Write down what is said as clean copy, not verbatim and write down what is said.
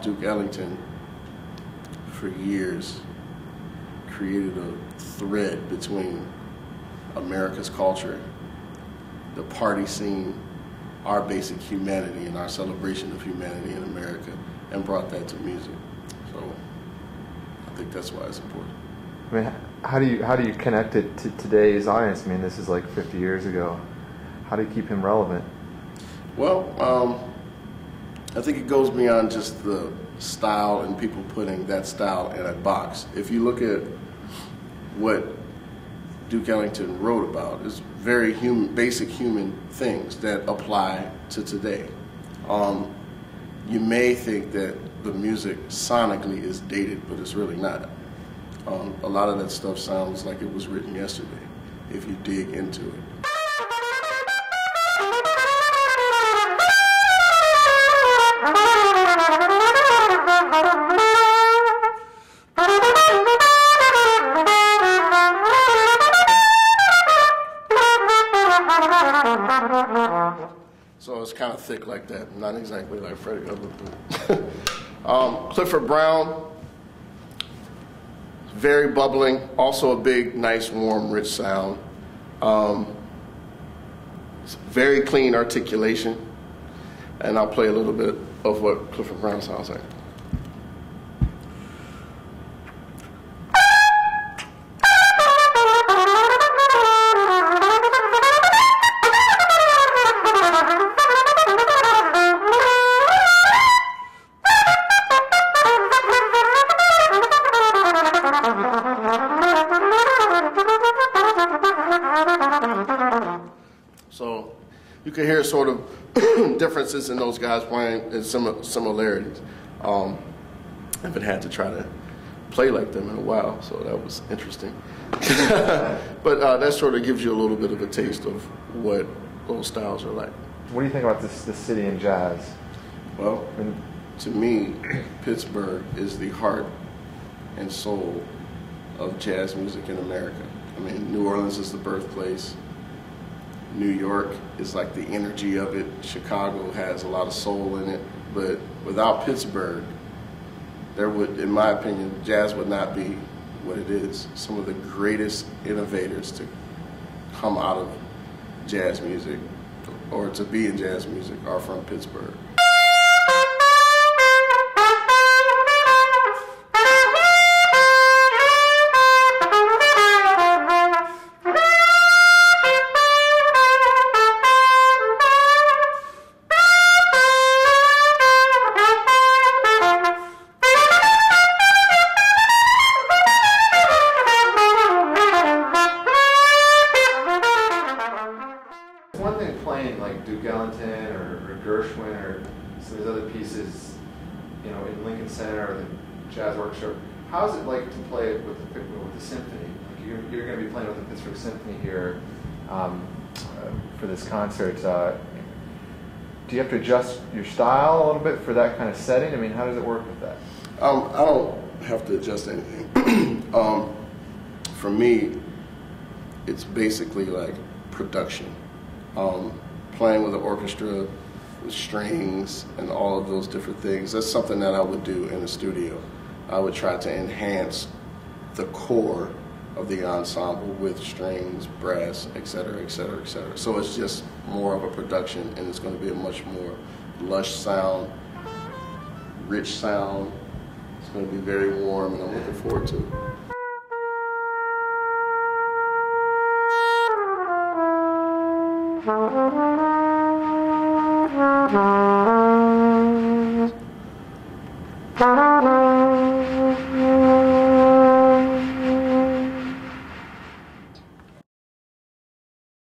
Duke Ellington, for years, created a thread between America's culture, the party scene, our basic humanity and our celebration of humanity in America, and brought that to music. So I think that's why it's important. I mean, how do you connect it to today's audience? I mean, this is like 50 years ago. How do you keep him relevant? Well, I think it goes beyond just the style and people putting that style in a box. If you look at what Duke Ellington wrote about, it's very basic human things that apply to today. You may think that the music sonically is dated, but it's really not. A lot of that stuff sounds like it was written yesterday, if you dig into it. So it's kind of thick like that, not exactly like Freddie Hubbard. Clifford Brown, very bubbling, also a big, nice, warm, rich sound. Very clean articulation, and I'll play a little bit of what Clifford Brown sounds like. So you can hear sort of differences in those guys playing and similarities. I haven't had to try to play like them in a while, so that was interesting. But that sort of gives you a little bit of a taste of what those styles are like. What do you think about this city and jazz? Well, to me, Pittsburgh is the heart and soul of jazz music in America. I mean, New Orleans is the birthplace. New York is like the energy of it. Chicago has a lot of soul in it. But without Pittsburgh, there would, in my opinion, jazz would not be what it is. Some of the greatest innovators to come out of jazz music or to be in jazz music are from Pittsburgh. One thing playing like Duke Ellington or Gershwin or some of these other pieces, you know, in Lincoln Center or the Jazz Orchestra. How's it like to play it with the symphony? Like you're going to be playing with the Pittsburgh Symphony here for this concert. Do you have to adjust your style a little bit for that kind of setting? I mean, how does it work with that? I don't have to adjust anything. For me, it's basically like production. Playing with an orchestra, with strings, and all of those different things, that's something that I would do in the studio. I would try to enhance the core of the ensemble with strings, brass, et cetera, et cetera, et cetera. So it's just more of a production, and it's going to be a much more lush sound, rich sound. It's going to be very warm, and I'm looking forward to it. Thank you.